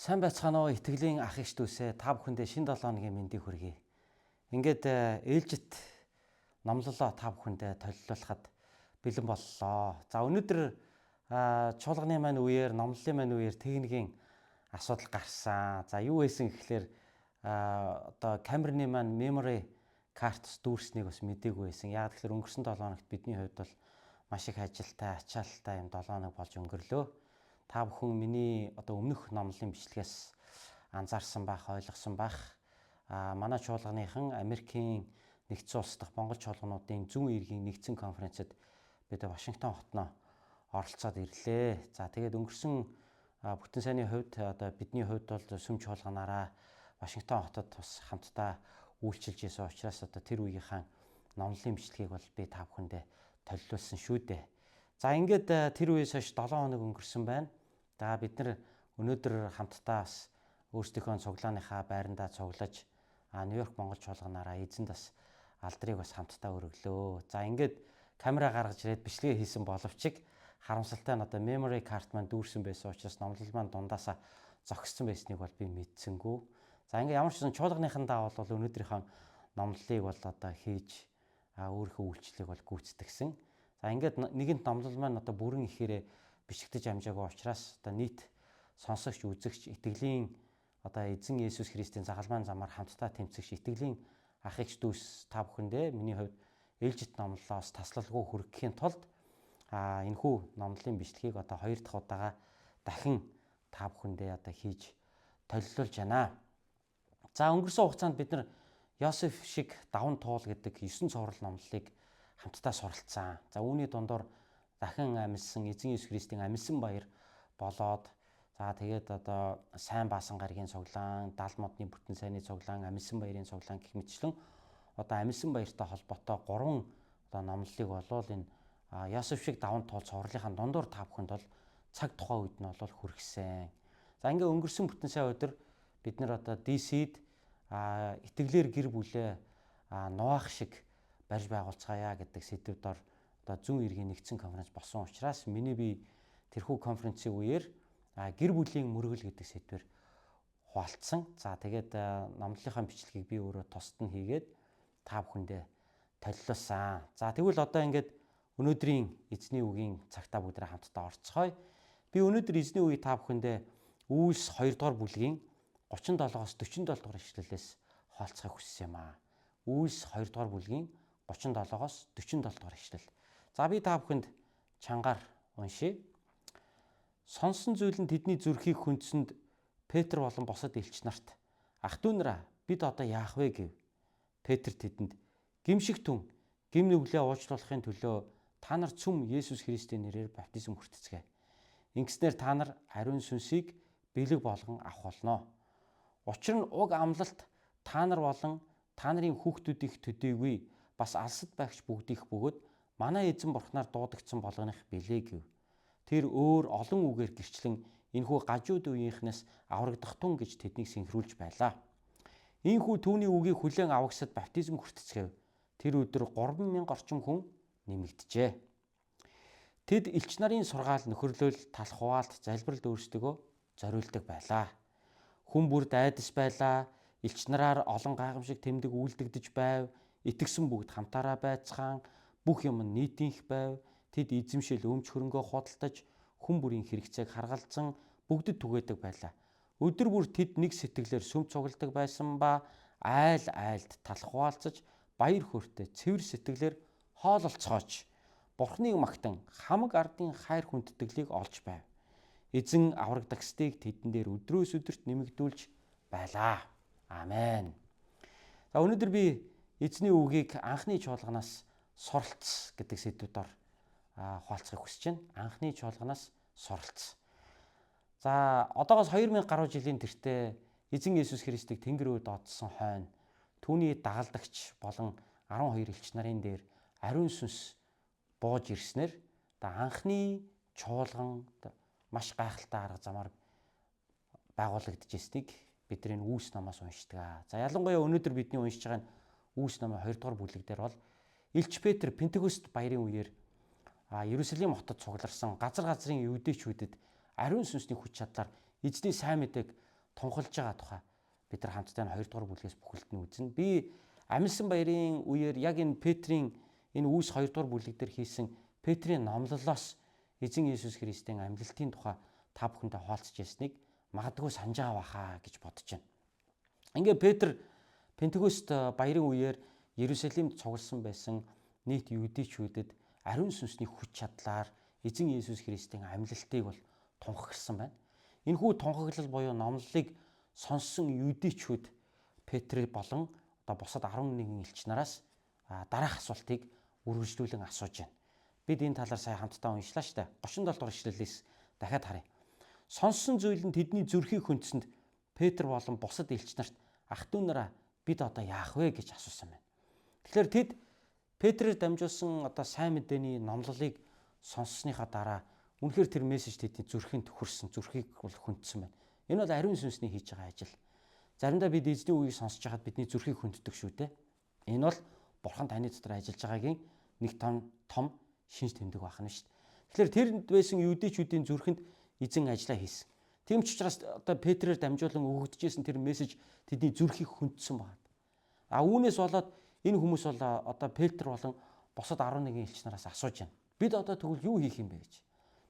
Сайн байцгаана уу итгэлийн ах эгч дүүсээ та бүхэндээ шинэ 7 хоногийн мэндийг хүргэе. Ингээд ээлжит номлолоо та бүхэндээ толилуулахад бэлэн боллоо. За өнөөдөр чуулганы маань үеэр, номлолын маань үеэр техникийн асуудал гарсан. За юу байсан гэхлээр одоо камерны маань memory картс дүүрснийг бас мэдээгүй байсан. Яг тэгэхээр өнгөрсөн 7 хоногт бидний хувьд бол маш их ажилтай, ачаалттай юм 7 хоног болж өнгөрлөө. Та бүхэн миний одоо өмнөх номлолын бичлэгээс анзаарсан байх, ойлгосон байх. Манай чуулганыхан Америкийн нэгдсэн улс дахь Монгол чуулгануудын зүүн иргэн нэгдсэн конференцэд бид Вашингтон хотноо оролцоод ирлээ. За тэгээд өнгөрсөн бүтэн сайнны хувьд одоо бидний хувьд бол сүм чуулганаараа Вашингтон хотод бас хамтдаа үйлчилж исэн учраас одоо тэр үеийнхэн номлолын бичлэгийг бол би та бүхэндээ толилуулсан шүү дээ. За ингээд тэр үеэс хойш 7 хоног өнгөрсөн байна. За бид нар өнөөдөр хамтдаа бас өөрсдийнхөө цуглааныхаа байрандаа цуглаж Нью-Йорк Монгол чуулганаараа эзэнд бас алдрыг бас хамтдаа өргөлөө. За ингээд камера гаргаж ирээд бичлэгээ хийсэн боловч харамсалтай нь одоо memory card маань дүүрсэн байсан учраас номлол маань дундаасаа зогссон байсныг бол би мэдсэнгүү. За ингээд ямар ч сан чуулганыхандаа бол өнөөдрийнхөө номлолыг бол одоо хийж өөрийнхөө үйлчлэлийг бол гүйцэтгсэн. За ингээд нэгэнт номлол маань одоо бүрэн ихээрээ бичигдэж амжаагүй учраас одоо нийт сонсогч, үзэгч, итгэлийн одоо эзэн Есүс Христийн загалмайн замаар хамтдаа тэмцэгч итгэлийн ах эгч дүүс та бүхэндээ миний хувьд ээлжит номлолоос таслалгүй хүргэхийн тулд энэхүү номлолын бичлэгийг одоо 2 дахь удаага дахин та бүхэндээ одоо хийж толилуулж байна. За өнгөрсөн хугацаанд бид нар Йосеф шиг даван туул гэдэг 9 цоврал номлолыг хамтдаа суралцсан. За үүний дундор дахин амьсан эзэн Есүс Христийн амьсан баяр болоод за тэгээд одоо сайн баасан гаригийн цуглаан, 70 модны бүтэн сайнны цуглаан, амьсан баярын цуглаан гэх мэтчлэн одоо амьсан баяртай холбоотой 3 одоо номлолыг болвол энэ Йосеф шиг даван туул цоврлынхаа дундуур та бүхэнд бол цаг тухайн үед нь бол хүргэсэн. За ингээ өнгөрсөн бүтэн сайн өдөр бид нар одоо DC-д итгэлээр гэр бүлээ нугаах шиг барьж байгуулцгаая гэдэг сэдвээр одоо зүүн иргэн нэгдсэн конференц болсон учраас миний би тэрхүү конференцийн үеэр гэр бүлийн мөргөл гэдэг сэдвээр хуваалцсан. За тэгээд номлолынхаа бичлэгийг би өөрөө тусад нь хийгээд та бүхэндээ толилуулсан. За тэгвэл одоо ингээд өнөөдрийн эзний үгийн цагтаа бүгдээ хамтдаа орцгоё. Би өнөөдөр эзний үгийг та бүхэндээ Үйлс 2 дугаар бүлгийн 37-оос 47 дугаар ишлэлээс хаалцахыг хүссэн юм аа. Үйлс 2 дугаар бүлгийн 37-оос 47 дугаар ишлэл. За би та бүхэнд чангаар уншия. Сонсон зүйл нь тэдний зүрхийг хөндсөнд Петр болон босод элч нарт ах дүү нараа бид одоо яах вэ гэв. Петр тэдэнд гимшиг түн гим нүглээ уучлуулахын төлөө та нар цөм Есүс Христийн нэрээр баптизм хүртцгээе. Ингэснээр та нар ариун сүнсийг бэлэг болгон авах болно. Учир нь уг амлалт та нар болон та нарын хүүхдүүдийнх төдийгүй бас алсад байгч бүгдийнх бөгөөд манай эзэн бурхнаар дуудагдсан болгоных билээ гэв. Тэр өөр олон үгээр гэрчлэн энэхүү гажууд үеийнхнээс аврагдах тун гэж тэднийг синхруулж байлаа. Ийхүү түүний үгийг хүлээн авагсад баптизм хүртцгээв. Тэр өдөр 3,000 орчим хүн нэмэгджээ. Тэд элч нарын сургаал нөхөрлөл талах хуваалт залбиралд өөрсдөө зориулдаг байлаа. Хүн бүрд айдас байлаа. Элч нараар олон гайхамшиг тэмдэг үйлдэгдэж байв. Итгэсэн бүгд хамтаараа байцгаан бүх юм нийтийнх байв. Тэд эзэмшил өмч хөрөнгөө худалдаж хүн бүрийн хэрэгцээг харгалзан бүгдэд түгээдэг байлаа. Өдөр бүр тэд нэг сэтгэлээр сүм цугладаг байсан ба айл айлд талах хуваалцаж баяр хөөртэй цэвэр сэтгэлээр хоололцоож Бурхныг магтан хамаг ардын хайр хүндэтгэлийг олж байв. Эзэн аврагдагсдыг тэдэн дээр өдрөөс өдөрт нэмэгдүүлж байлаа. Амен. За өнөөдөр би эзний үгийг анхны чуулганаас суралц гэдэг сэдвээр хуваалцахыг хүсэж байна. Анхны чуулганаас суралц. За одоогоос 2000 гаруй жилийн тэртээ эзэн Есүс Христийг Тэнгэр рүү дуудсан хойно түүний дагалдагч болон 12 элч нарын дээр ариун сүнс бууж ирснээр анхны чуулган маш гайхалтай арга замаар байгуулагдчихснийг бидний Үйлс номоос уншдаг. За ялангуяа өнөөдөр бидний уншиж байгаа нь Үйлс номын 2 дугаар бүлэг дээр бол Илч Петр Пентекост баярын үеэр Иерусалим хотод цугларсан газар газрын евдээчүүдэд ариун сүнсний хүч чадлаар эзний сайн мэдээг тунхалж байгаа тухай бид нар хамтдаа 2 дугаар бүлгээс бүхэлд нь үзнэ. Би Амилсан баярын үеэр яг энэ Петрийн энэ Үүс 2 дугаар бүлэг дээр хийсэн Петрийн номлолоос эзэн Есүс Христийн амьлалтын тухай та бүхэндээ хаалцж ясныг магадгүй санаж байгаа бахаа гэж бодож байна. Ингээ Петр Пентекост баярын үеэр Иерусалимд цугласан байсан нийт юудичүүдэд ариун сүнсний хүч чадлаар эзэн Есүс Христийн амьлалтыг бол тунхагласан байна. Энэхүү тунхаглал буюу номлолыг сонссон юудичүүд Петр болон бусад 11 элч нараас дараах асуултыг үргэлжлүүлэн асууж байна. Бид энэ талаар сая хамтдаа уншлаа шүү дээ. 37 дугаар ишлэлээс дахиад харъя. Сонссон зүйл нь тэдний зүрхийг хөндсөнд Петр болон бусад элч нарт ах トゥ нараа бид одоо яах вэ гэж асуусан байна. Тэгэхээр тэд Петрээр дамжуулсан сайн мэдээний номлолыг сонссныхаа дараа үнэхээр тэр мессеж тэдний зүрхэнд хүрсэн, зүрхийг бол хөндсөн байна. Энэ бол ариун сүнсний хийж байгаа ажил. Заримдаа бид эзний үгийг сонсож байхад бидний зүрхийг хөнддөг шүү дээ. Энэ бол Бурхан таны дотор ажиллаж байгаагийн нэг том шинж тэмдэг байна шүү дээ. Тэгэхээр тэрэнд байсан юудичүүдийн зүрхэнд эзэн ажиллаа хийсэн. Тийм ч учраас Петрээр дамжуулан өгөгдөжсэн тэр мессеж тэдний зүрхийг хөндсөн байна. Үүнээс болоод энэ хүмүүс бол Петр болон бусад 11 элч нараас асууж байна. Бид одоо тэгвэл юу хийх юм бэ гэж.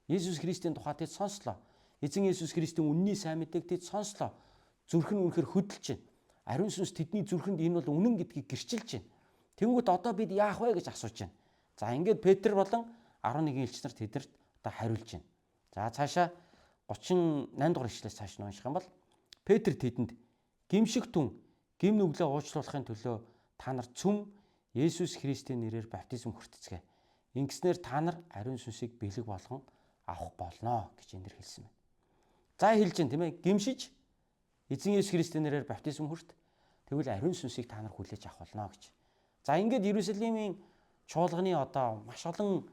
Есүс Христийн тухай тэд сонслоо. Эзэн Есүс Христийн үнний сайн мэдээг тэд сонслоо. Зүрх нь үнэхээр хөдөлж байна. Ариун сүнс тэдний зүрхэнд энэ бол үнэн гэдгийг гэрчилж байна. Тэнгүүт одоо бид яах вэ гэж асууж байна. За ингээд Петр болон 11 элч нар тэдэрт хариулж байна. За цаашаа 38 дугаар ишлээс цааш нь унших юм бол Петр тэдэнд гимшиг түн гим нүглээ уучлуулахын төлөө та нар цөм Есүс Христийн нэрээр баптизм хүртцгээе. Ингэснээр та нар ариун сүнсийг бэлэг болгон авах болно гэж эндэр хэлсэн байна. За хэлж байна тийм ээ. Гимшиж эзэн Есүс Христийн нэрээр баптизм хүрт. Тэгвэл ариун сүнсийг та нар хүлээж авах болно гэж. За ингээд Иерусалимийн чуулганы маш олон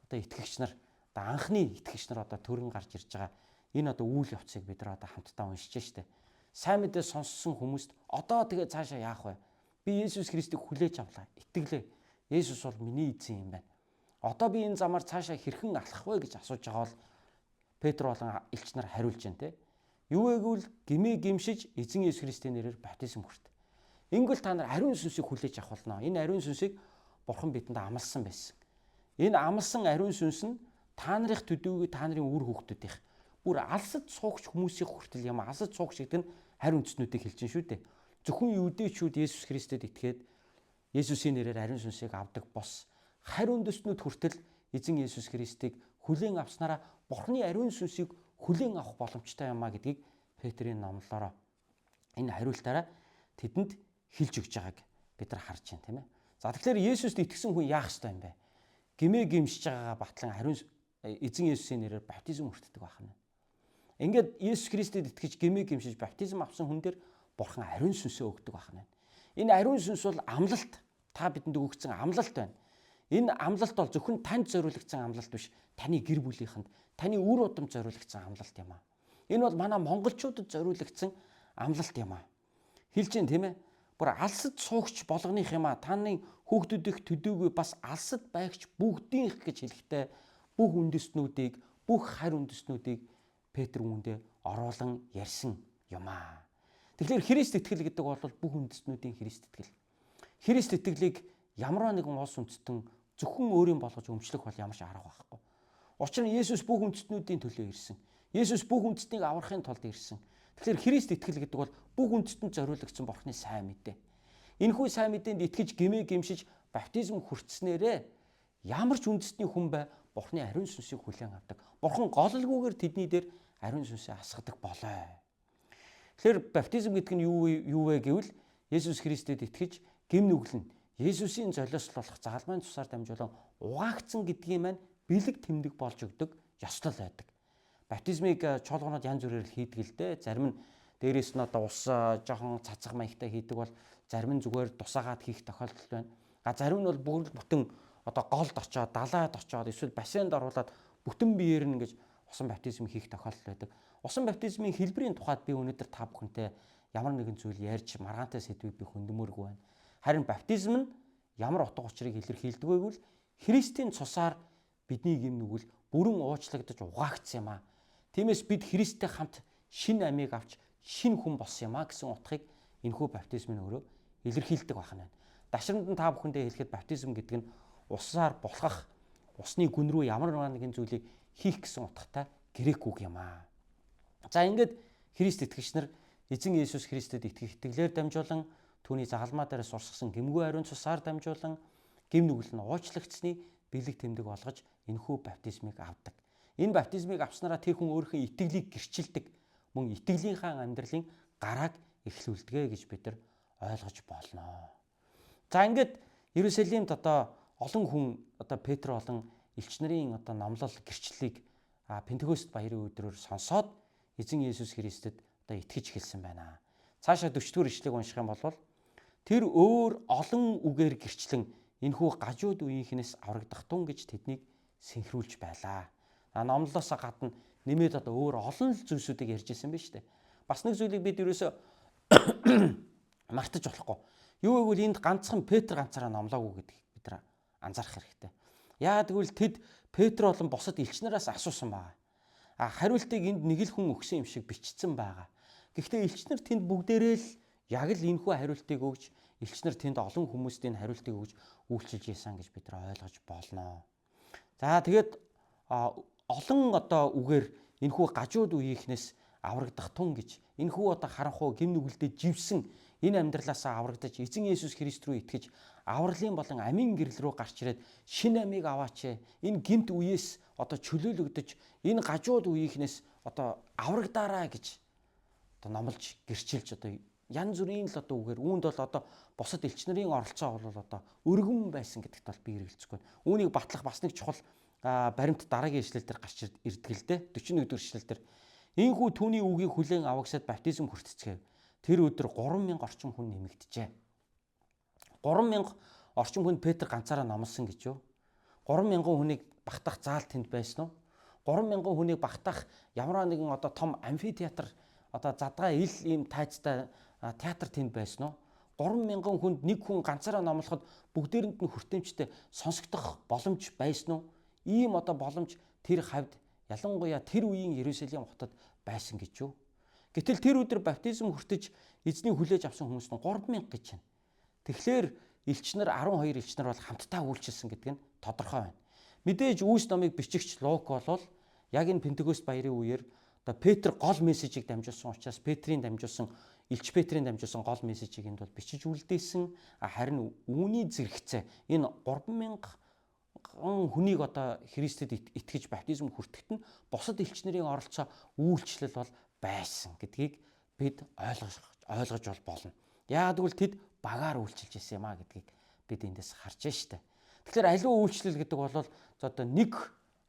итгэгч нар анхны итгэгч нар төрөн гарч ирж байгаа. Энэ үйл явцыг бид нар хамтдаа уншиж штэ. Сайн мэдээ сонссон хүмүүст одоо тэгээ цаашаа яах вэ? Би Есүс Христийг хүлээж авлаа. Итгэлээ. Есүс бол миний эзэн юм байна. Одоо би энэ замаар цаашаа хэрхэн алхах вэ гэж асууж байгаа бол Петр болон элч нар хариулж байна те. Юу вэ гэвэл гимээ гимшиж эзэн Есүс Христийн нэрээр баптизм хүрт. Ингэвэл та нар ариун сүнсийг хүлээж авах болно. Энэ ариун сүнсийг Бурхан бидэнд амласан байсан. Энэ амласан ариун сүнс нь та нарын төдийгүй та нарын үр хүүхдүүдийнх бүр алсад суугч хүмүүсийн хүртэл юм алсад суугч гэдэг нь хариун үндэстнүүдийг хэлж шүү дээ. Зөвхөн юудэчүүд Есүс Христэд итгээд Есүсийн нэрээр ариун сүнсийг авдаг бос хариун үндэстнүүд хүртэл эзэн Есүс Христийг хүлээн авснараа Бурханы ариун сүнсийг хүлээн авах боломжтой юмаа гэдгийг Петрийн номлолоор энэ хариултаараа тэдэнд хэлж өгч байгааг бид нар харж байна тийм ээ. За тэгэхээр Есүст итгэсэн хүн яах ёстой юм бэ? Гимээ гимшиж байгаагаа батлан ариун эзэн Есүсийн нэрээр баптизм хүртдэг байна. Ингээд Есүс Христэд итгэж гимээ гимшиж баптизм авсан хүн дээр Бурхан ариун сүнсээ өгдөг байна. Энэ ариун сүнс бол амлалт. Та бидэнд өгөгдсөн амлалт байна. Энэ амлалт бол зөвхөн танд зориулагдсан амлалт биш. Таны гэр бүлийнхэнд, таны үр удамд зориулагдсан амлалт юм аа. Энэ бол манай монголчуудад зориулагдсан амлалт юм аа. Хэлж дээ тийм ээ. Бүр алсад суугч болгоных юм аа. Таны хүүхдүүдийнх төдийгүй бас алсад байгч бүгдийнх гэж хэлэхдээ бүх үндэстнүүдийг, бүх харь үндэстнүүдийг Петр үүндээ оруулан ярьсан юм аа. Тэгэхээр Христ итгэл гэдэг бол бүх үндэстнүүдийн Христ итгэл. Христ итгэлийг ямар нэгэн улс үндэстэн зөвхөн өөрийн болгож өмчлөх бол ямар ч арга байхгүй. Учир нь Есүс бүх үндэстнүүдийн төлөө ирсэн. Есүс бүх үндэстнийг аврахын тулд ирсэн. Тэгэхээр Христ итгэл гэдэг бол бүх үндэстэнд зориулагдсан Бурханы сайн мэдээ. Энэхүү сайн мэдээнд итгэж гимээ гимшиж баптизм хүртснээрээ ямар ч үндэстний хүн бай Бурханы ариун сүнсийг хүлээн авдаг. Бурхан голлгүйгээр тэдний дээр ариун сүнсээ асгадаг болоо. Тэгэхээр баптизм гэдэг нь юу вэ гэвэл Есүс Христэд итгэж гим нүглэн Есүсийн золиослуулах загалмайн цусаар дамжуулан угаагдсан гэдгийг маань бэлэг тэмдэг болж өгдөг ёслол байдаг. Баптизмыг чуулганууд янз бүрээр хийдэг л дээ. Зарим нь дээрээс нь ус жоохон цацаг маягтай хийдэг бол зарим нь зүгээр тусаагаад хийх тохиолдол байна. Зарим нь бол бүгд бүтэн голд очоод, далайд очоод эсвэл бассейнд оруулаад бүтэн биеэр нь ингэж усан баптизм хийх тохиолдол байдаг. Усан баптизмын хэлбэрийн тухайд би өнөөдөр та бүхэнтэй ямар нэгэн зүйл ярьж маргаантай сэдвийг би хөндмөргүй байна. Харин баптизм нь ямар утга учирыг илэрхийлдэг вэ гэвэл Христийн цусаар бидний гим нүгэл бүрэн уучлагдаж угаагдсан юм аа. Тиймээс бид Христтэй хамт шинэ амийг авч шинэ хүн болсон юм а гэсэн утгыг энэхүү баптизмын өөрөө илэрхийлдэг байна. Дашрамд нь та бүхэндээ хэлэхэд баптизм гэдэг нь усаар булхах, усны гүн рүү ямар нэгэн зүйлийг хийх гэсэн утгатай грек үг юм а. За ингээд Христ итгэгч нар эзэн Иесус Христэд итгэх итгэлээр дамжуулан түүний загалмаа дээрээс урсгасан гэмгүй ариун цусаар дамжуулан гэм нүгэл нь уучлагдсны бэлэг тэмдэг болгож энэхүү баптизмыг авдаг. Энэ баптизмыг авснараа тэр хүн өөрийнхөө итгэлийг гэрчилдэг, мөн итгэлийнхаа амьдралын гарааг эхлүүлдэг гэж бид нар ойлгож болно. За ингээд Иерусалимд одоо олон хүн одоо Петр болон элч нарын одоо номлол гэрчлэлийг Пентекост баярын өдрөөр сонсоод эзэн Иесус Христэд одоо итгэж эхэлсэн байна. Цаашаа 40-р ишлэгийг унших юм бол тэр өөр олон үгээр гэрчлэн энэхүү гажууд үеийнхнээс аврагдах тун гэж тэднийг синхруулж байлаа. Номлолоос гадна нэмээд одоо өөр олон зүйлсүүдийг ярьж ирсэн байна шүү дээ. Бас нэг зүйлийг бид ерөөсөө мартаж болохгүй. Юу гэвэл энд ганцхан Петр ганцаараа номлоогүй гэдгийг бид нар анзаарах хэрэгтэй. Яа тэгвэл тэд Петр болон бусад элч нараас асуусан байгаа. Хариултыг энд нэг л хүн өгсөн юм шиг бичсэн байгаа. Гэхдээ элч нар тэнд бүгдээрээ л яг л энэхүү хариултыг өгж, элч нар тэнд олон хүмүүст энэ хариултыг өгж үйлчилж ийсэн гэж бид нар ойлгож болно. За тэгээд олон одоо үгээр энэхүү гажууд үеийнхнээс аврагдах тун гэж энэхүү одоо харанхуй гэм нүгэлтэд живсэн энэ амьдралаасаа аврагдаж эзэн Иесус Христ рүү итгэж авралын болон амийн гэрэл рүү гарч ирээд шинэ амийг аваач. Энэ гинт үеэс одоо чөлөөлөгдөж энэ гажууд үеийнхнээс одоо аврагдаараа гэж одоо номлож гэрчилж одоо янз бүрийн л одоо үгээр үүнд бол одоо бусад элч нарын оролцоо бол одоо өргөн байсан гэдэгт бол би хэрэгэлцэхгүй. Үүнийг батлах бас нэг чухал баримт дараагийн ишлэл дээр гарч ирдэг л дээ. 41-р ишлэл дээр ийхүү түүний үгийг хүлээн авагсад баптизм хүртцгээв. Тэр өдөр 3000 орчим хүн нэмэгдэжээ. 3000 орчим хүнд Петр ганцаараа номлосон гэж юу? 3000 хүнийг багтаах заал тэнд байсан уу? 3000 хүнийг багтаах ямар нэгэн одоо том амфитеатр одоо задгай ил ийм тайцтай театр тэнд байсан уу? 3000 хүнд нэг хүн ганцаараа номлоход бүгдээрэнд нь хүртээмжтэй сонсогдох боломж байсан уу? Ийм одоо боломж тэр хавьд ялангуяа тэр үеийн Иерусалим хотод байсан гэж юу? Гэтэл тэр өдөр баптизм хүртэж эзний хүлээж авсан хүмүүс нь 3000 гэж байна. Тэгэхээр элч нар 12 элч нар бол хамтдаа үйлчилсэн гэдэг нь тодорхой байна. Мэдээж Үүс номыг бичигч Лук бол яг энэ Пентекост баярын үеэр одоо Петр гол мессежийг дамжуулсан учраас Петрийн дамжуулсан элч Петрийн дамжуулсан гол мессежийг энд бол бичиж үлдээсэн. Харин үүний зэрэгцээ энэ 3000 хүнийг одоо Христэд итгэж баптизм хүртэхэд нь бусад элч нарын оролцоо үйлчлэл бол байсан гэдгийг бид ойлгож болно. Яг тэгвэл тэд багаар үйлчилж ирсэн юм а гэдгийг бид эндээс харж штэ. Тэгэхээр аливаа үйлчлэл гэдэг бол одоо нэг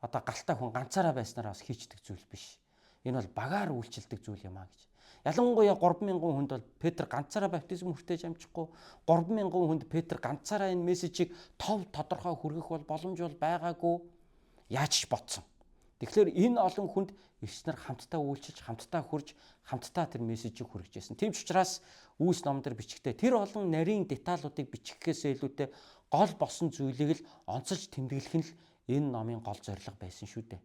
одоо галтай хүн ганцаараа байснараа бас хийчдэг зүйл биш. Энэ бол багаар үйлчилдэг зүйл юм а гэж. Ялангуяа 3000 хүнд бол Петр ганцаараа баптизм хүртээж амжихгүй. 3000 хүнд Петр ганцаараа энэ мессежийг тодорхой хүргэх бол боломж бол байгаагүй. Яаж ч бодсон. Тэгэхээр энэ олон хүнд элч нар хамтдаа үйлчилж, хамтдаа хүрж, хамтдаа тэр мессежийг хүргэжсэн. Тийм ч учраас Үүс номдэр бичгтээ тэр олон нарийн деталуудыг бичихгээсээ илүүтэй гол босон зүйлийг л онцолж тэмдэглэх нь л энэ номын гол зорилго байсан шүү дээ.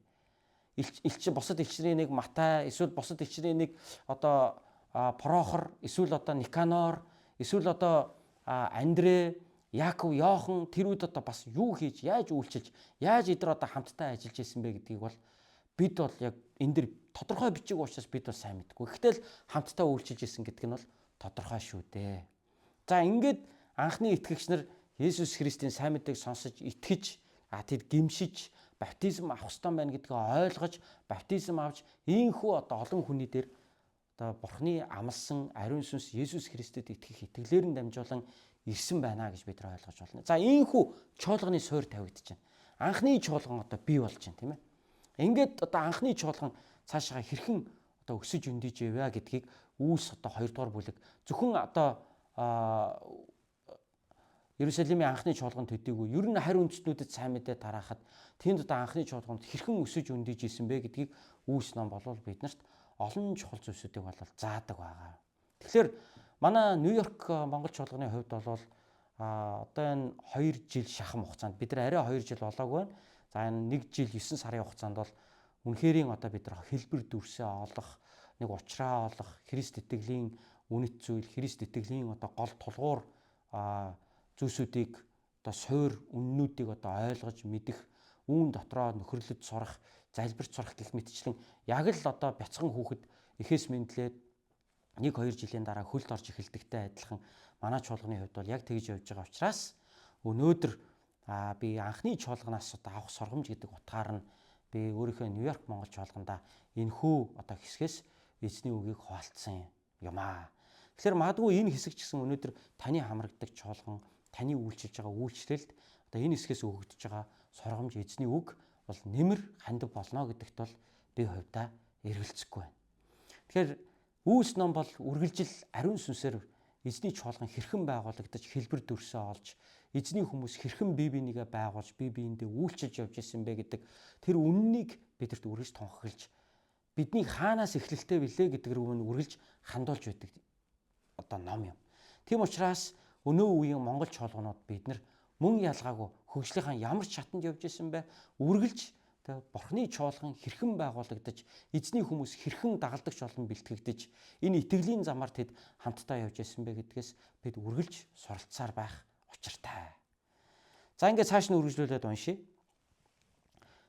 Бусад элчрийн нэг Матай, эсвэл бусад элчрийн нэг одоо Прохор, эсвэл одоо Никанор, эсвэл одоо Андрэ, Яаков, Йохан тэрүүд одоо бас юу хийж, яаж үйлчилж, яаж эдгээр одоо хамтдаа ажиллаж исэн бэ гэдгийг бол бид бол яг энэ дэр тодорхой бичиг учраас бид бол сайн мэдгүй. Гэтэл хамтдаа үйлчилж исэн гэдэг нь бол тодорхой шүү дээ. За ингээд анхны итгэгч нар Есүс Христийн сайн мэдээг сонсож итгэж, тэд гимшиж баптизм авах ёстой байна гэдгийг ойлгож баптизм авч ийхүү одоо олон хүний дээр одоо Бурхны амлсан ариун сүнс Есүс Христэд итгэх итгэлээр нь дамжуулан ирсэн байна гэж бид нар ойлгож байна. За ийхүү чуулганы суурь тавигдаж байна. Анхны чуулган одоо бий болж байна, тийм ээ. Ингээд одоо анхны чуулган цаашаа хэрхэн одоо өсөж өндийж яваа гэдгийг Үүс одоо 2 дугаар бүлэг зөвхөн одоо Иерусалимийн анхны чуулганд төдийгүй ер нь харь үндэстнүүдэд сайн мэдээ тараахад тэнд одоо анхны чуулганд хэрхэн өсөж өндийж исэн бэ гэдгийг Үүс ном болвол биднэрт олон чухал зүйлсүүдийг бол заадаг байгаа. Тэгэхээр манай Нью-Йорк Монгол чуулганы хувьд бол одоо энэ 2 жил шахам хугацаанд бид нар арай 2 жил болоогүй байна. За энэ 1 жил 9 сарын хугацаанд бол үнэхэрийн одоо бид нар хэлбэр дүрсээ олох, нэг учраа олох, Христ итгэлийн үнэт зүйл, Христ итгэлийн одоо гол тулгуур зүйлсүүдийг одоо суур үннүүдийг одоо ойлгож мэдэх, үүн дотроо нөхөрлөд сурах, залбирч сурах гэх мэтчлэн яг л одоо бяцхан хүүхэд эхээс мэдлээд 1-2 жилийн дараа хөлд орж эхэлдэгтэй адилхан манай чуулганы хувьд бол яг тэгж явж байгаа учраас өнөөдөр би анхны чуулганаас одоо авах сургамж гэдэг утгаар нь би өөрийнхөө Нью-Йорк Монгол чуулганда энэхүү одоо хэсгээс эзний үгийг хуваалцсан юм аа. Тэгэхээр магадгүй энэ хэсэг ч гэсэн өнөөдөр таны хамрагддаг чуулган, таны үйлчилж байгаа үйлчлэлд одоо энэ хэсгээс өгөгдөж байгаа сургамж эзний үг бол нэмэр хандив болно гэдэгт бол би хувьдаа эргэлзэхгүй байна. Тэгэхээр Үйлс ном бол үргэлжил ариун сүнсээр эзний чуулган хэрхэн байгуулагдаж хэлбэр дүрсээ олж эзний хүмүүс хэрхэн бие бинийгээ байгуулж бие биендээ үйлчилж явж исэн бэ гэдэг тэр үннийг бидэрт үргэлж тунхаглаж бидний хаанаас эхлэлтэй билээ гэдэг рүү үргэлж хандуулж байдаг одоо ном юм. Тийм учраас өнөө үеийн монгол чуулганууд бид нар мөн ялгаагүй хөгжлийнхаа ямар ч шатанд явж исэн бэ үргэлж Бурхны чуулган хэрхэн байгуулагдаж эзний хүмүүс хэрхэн дагалдагч болон бэлтгэгдэж энэ итгэлийн замаар тэд хамтдаа явж исэн бэ гэдгээс бид үргэлж суралцсаар байх учиртай. За ингээд цааш нь үргэлжлүүлээд уншия.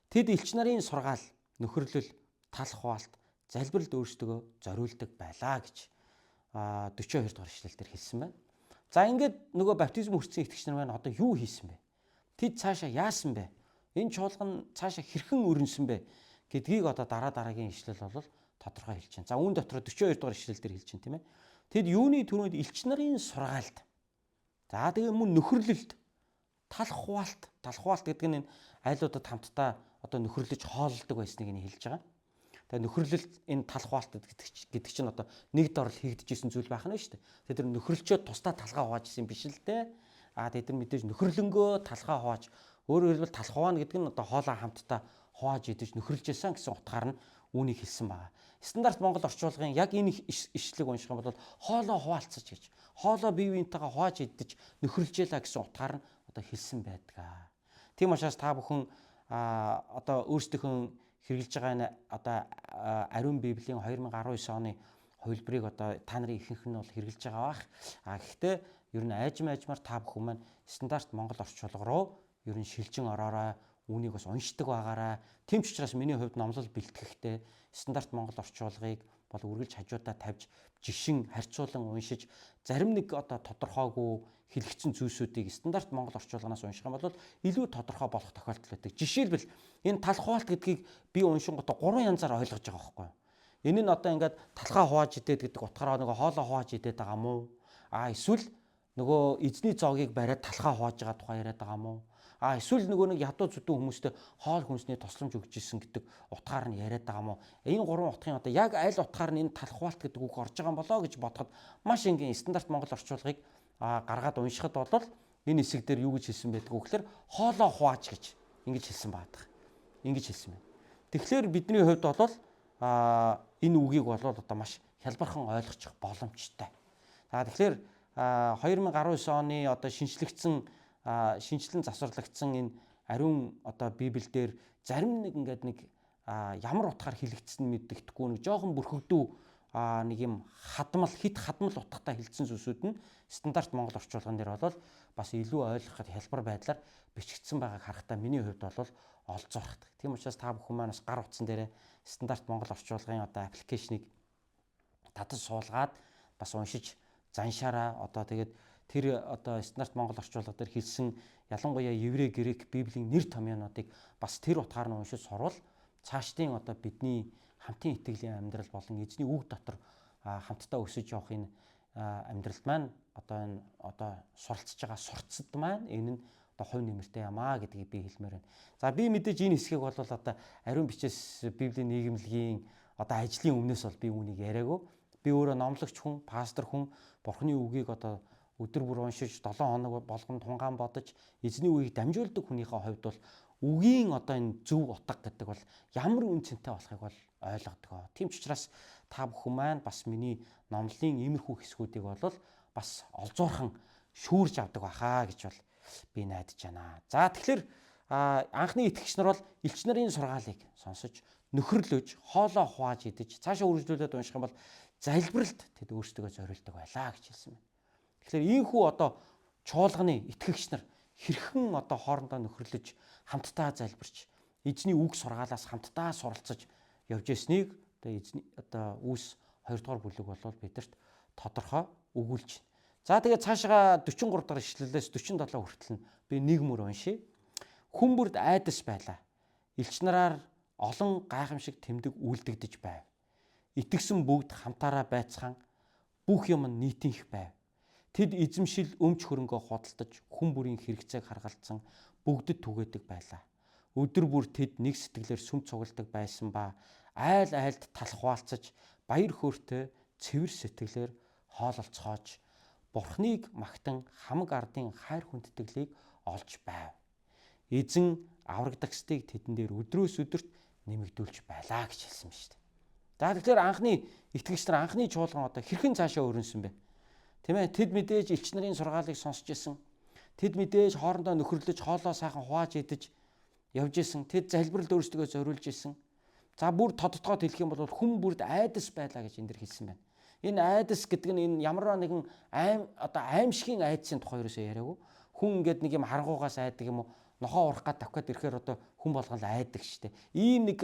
Тэд элч нарын сургаал, нөхөрлөл, талах хуваалт, залбиралд өөрсдөө зориулдаг байлаа гэж 42 дугаар ишлэл дээр хэлсэн байна. За ингээд нөгөө баптизм хүртсэн итгэгч нар маань одоо юу хийсэн бэ? Тэд цаашаа яасан бэ? Энэ чуулган цаашаа хэрхэн өрнөсөн бэ гэдгийг одоо дараагийн ишлэл бол тодорхой хэлж байна. За үүн дотор 42 дугаар ишлэл дээр хэлж байна тийм ээ. Тэд юуны түрүүнд элч нарын сургаалд. За тэгээ мөн нөхөрлөлд талах хуваалт гэдэг нь айлуудад хамтдаа одоо нөхөрлөж хооллдог байсныг нь хэлж байгаа. Тэгээ нөхөрлөлд энэ талах хуваалт гэдэг чинь одоо нэг дор л хийгдэжсэн зүйл байх нь шүү дээ. Тэд нар нөхөрлөчөө тусдаа талхаа хувааж исэн биш л дээ. Тэд нар мэдээж нөхөрлөнгөө талхаа хувааж өөрөөр хэлбэл талах хуваана гэдэг нь одоо хоолоо хамтдаа хувааж идэж нөхөрлж ясан гэсэн утгаар нь үүнийг хэлсэн байгаа. Стандарт Монгол орчуулгын яг энэ ишлэлийг унших юм бол хоолоо хуваалцаж гэж хоолоо бие биентэйгээ хувааж идэж нөхөрлжээлаа гэсэн утгаар нь одоо хэлсэн байдаг. Тийм учраас та бүхэн одоо өөрсдийнхөө хэрэгжилж байгаа энэ одоо ариун библийн 2019 оны хувилбарыг одоо та нарын ихэнх нь бол хэрэгжилж байгаа бах. Гэхдээ ер нь айжмаар та бүхэн маань стандарт Монгол орчуулга руу ер нь шилжин ороорой, үүнийг бас уншдаг байгаарай. Тийм ч учраас миний хувьд номлол бэлтгэхдээ стандарт Монгол орчуулгыг бол үргэлж хажуудаа тавьж жишин харьцуулан уншиж зарим нэг одоо тодорхойгүй хэлэгдсэн зүйлсүүдийг стандарт Монгол орчуулганаас унших юм бол илүү тодорхой болох тохиолдол байдаг. Жишээлбэл энэ талах хуваалт гэдгийг би уншингуудаа 3 янзаар ойлгож байгаа байхгүй юу? Энэ нь одоо ингээд талхаа хувааж идээд гэдэг утгаараа нөгөө хоолоо хувааж идээд байгаа мó? Эсвэл нөгөө эзний зоогийг бариад талхаа хувааж байгаа тухай яриад байгаа мó? Эсвэл нөгөө нэг ядуу зүдэн хүмүүстэй хоол хүнсний тусламж өгч ирсэн гэдэг утгаар нь яриад байгаа мó. Энэ гурван утгын одоо яг аль утгаар нь энэ талах хуваалт гэдэг үг орж байгаа юм болоо гэж бодоход маш энгийн стандарт Монгол орчуулгыг гаргаад уншихад бол энэ хэсэг дээр юу гэж хэлсэн байдаг вэ гэхээр хоолоо хувааж гэж ингэж хэлсэн байдаг. Ингэж хэлсэн байна. Тэгэхээр бидний хувьд бол энэ үгийг бол одоо маш хялбархан ойлгочих боломжтой. Тэгэхээр 2019 оны одоо шинжлэн засварлагдсан энэ ариун одоо Библиэлд зарим нэг ингээд нэг ямар утгаар хэлэгдсэн мэддэхгүй нэг жоохон бүрхэгдүү нэг юм хадмал утгатай хэлсэн зүйлсүүд нь стандарт Монгол орчуулган дээр бол бас илүү ойлгоход хялбар байдлаар бичигдсэн байгааг харахтаа миний хувьд бол олзуурхдаг. Тийм учраас та бүхэн маань бас гар утсан дээр стандарт Монгол орчуулгын одоо аппликейшнийг татаж суулгаад бас уншиж заншаараа одоо тэгээд тэр одоо стандарт Монгол орчуулга дээр хэлсэн ялангуяа еврей, грек, библийн нэр томьёонуудыг бас тэр утгаар нь уншиж сурвал цаашдын одоо бидний хамтын итгэлийн амьдрал болон эзний үг дотор хамтдаа өсөж явахын амьдралд маань одоо суралцж байгаа сурцад маань энэ нь одоо хувь нэмэртэй ямаа гэдгийг би хэлмээр байна. За би мэдээж энэ хэсгийг бол одоо ариун бичээс библийн нийгэмлэгийн одоо ажлын өмнөөс бол би үүнийг яриаггүй. Би өөрөө номлогч хүн, пастор хүн, Бурхны үгийг одоо өдөр бүр уншиж 7 хоног болгон тунгаан бодож эзний үгийг дамжуулдаг хүнийхээ хувьд бол үгийн одоо энэ зөв утга гэдэг бол ямар үн цэнтэй болохыг бол ойлгодог. Тийм ч учраас та бүхэн маань бас миний номлын иймэрхүү хэсгүүдийг бол бас олзуурхан шүүрж авдаг бахаа гэж бол би найдаж байна. За тэгэхээр анхны итгэгч нар бол элч нарын сургаалыг сонсож нөхөрлөж, хоолоо хувааж идэж, цаашаа үргэлжлүүлээд унших юм бол залбиралд тэд өөрсдөө зориулдаг байлаа гэж хэлсэн байна. Тэгэхээр ийхүү одоо чуулганы итгэгч нар хэрхэн одоо хоорондоо нөхөрлөж, хамтдаа залбирч, эзний үг сургаалаас хамтдаа суралцаж явж ясныг одоо Үүс 2 дугаар бүлэг болвол бидэрт тодорхой өгүүлж байна. За тэгээд цаашаа 43 дахь ишлэлээс 47 хүртэл нь би нэг мөр уншия. Хүн бүрд айдас байлаа. Элч нараар олон гайхамшиг тэмдэг үйлдэгдэж байв. Итгэсэн бүгд хамтаараа байцгаан бүх юм нийтийнх байв. Тэд эзэмшил өмч хөрөнгөө худалдаж хүн бүрийн хэрэгцээг харгалзан бүгдэд түгээдэг байлаа. Өдөр бүр тэд нэг сэтгэлээр сүм цугладаг байсан ба айл айлд талах хаалцаж баяр хөөртэй цэвэр сэтгэлээр хоололцоож Бурхныг магтан хамаг ардын хайр хүндэтгэлийг олж байв. Эзэн аврагдагсдыг тэдэн дээр өдрөөс өдөрт нэмэгдүүлж байлаа гэж хэлсэн байна шүү дээ. За тэгэхээр анхны итгэгч нар анхны чуулган одоо хэрхэн цаашаа өрнөсөн бэ? Тийм ээ, тэд мэдээж элч нарын сургаалыг сонсч исэн. Тэд мэдээж хоорондоо нөхөрлөж хоолоо сайхан хувааж идэж явж исэн. Тэд залбиралд өөрсдөө зориулж исэн. За бүр тодтогоод хэлэх юм бол хүн бүрд айдас байлаа гэж энэ дэр хэлсэн байна. Энэ айдас гэдэг нь энэ ямар нэгэн аимшигын айдсын тухай ерөөсөө яриаггүй. Хүн ингээд нэг юм харгуугаас айдаг юм уу, нохоо урах гад тавхад ирэхээр одоо хүн болгон л айдаг штэ. Ийм нэг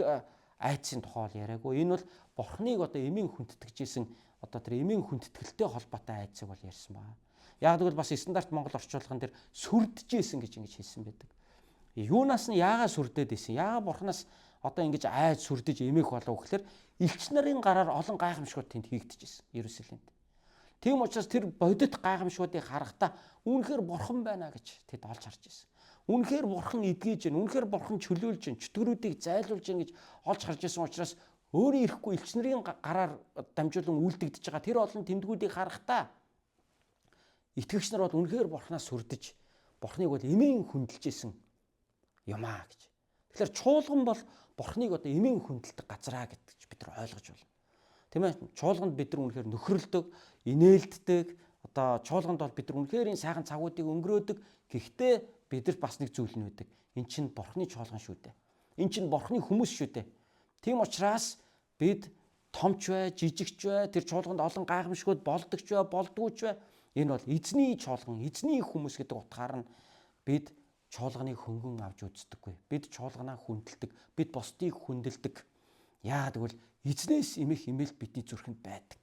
айдсын тухай бол яриаггүй. Энэ бол Бурхныг одоо эмийн хүндэтгэжсэн одоо тэр эмийн хүндэтгэлтэй холбоотой айдсыг бол ярьсан байна. Яг тэгвэл бас стандарт Монгол орчуулган дээр сүрдэжсэн гэж ингэж хэлсэн байдаг. Юунаас нь яагаад сүрдээд исэн? Яагаад Бурханаас одоо ингэж айд сүрдэж эмээх болов гэхээр элч нарын гараар олон гайхамшгууд тэнд хийгдчихсэн Иерусалимд. Тийм учраас тэр бодит гайхамшгуудыг харахтаа үнэхээр Бурхан байна гэж тэд олж харж ирсэн. Үнэхээр Бурхан эдгэж гин, үнэхээр Бурхан чөлөөлж гин, чөтгөрүүдийг зайлуулж гин гэж олж харж ирсэн учраас өөрийн ирэхгүй элч нарын гараар дамжуулан үйлдэгдэж байгаа тэр олон тэмдгүүдийг харахтаа итгэгч нар бол үнэхээр Бурханаас сүрдэж Бурханыг бол эмийн хүндэлж исэн юм аа гэж. Тэгэхээр чуулган бол Бурханыг одоо эмийн хүндэлдэг газараа гэж бид нар ойлгож байна. Тийм ээ? Чуулганд бид нар үнэхээр нөхрөлдөг, инээлддэг, одоо чуулганд бол бид нар үнэхээр сайхан цагуудыг өнгөрөөдөг. Гэхдээ бидэрт бас нэг зүйл нь байдаг. Эн чинь Бурханы чуулган шүү дээ. Эн чинь Бурханы хүмүүс шүү дээ. Тийм учраас бид томч бай, жижигч бай, тэр чуулганд олон гайхамшгууд болдогч бай, болдгооч бай. Энэ бол эзний чуулган, эзний хүмүүс гэдэг утгаар нь бид чуулганыг хөнгөн авч үздэггүй. Бид чуулганаа хүндэлдэг, бид бусдыг хүндэлдэг. Яа тэгвэл эзнээс эмэх эмээлт бидний зүрхэнд байдаг.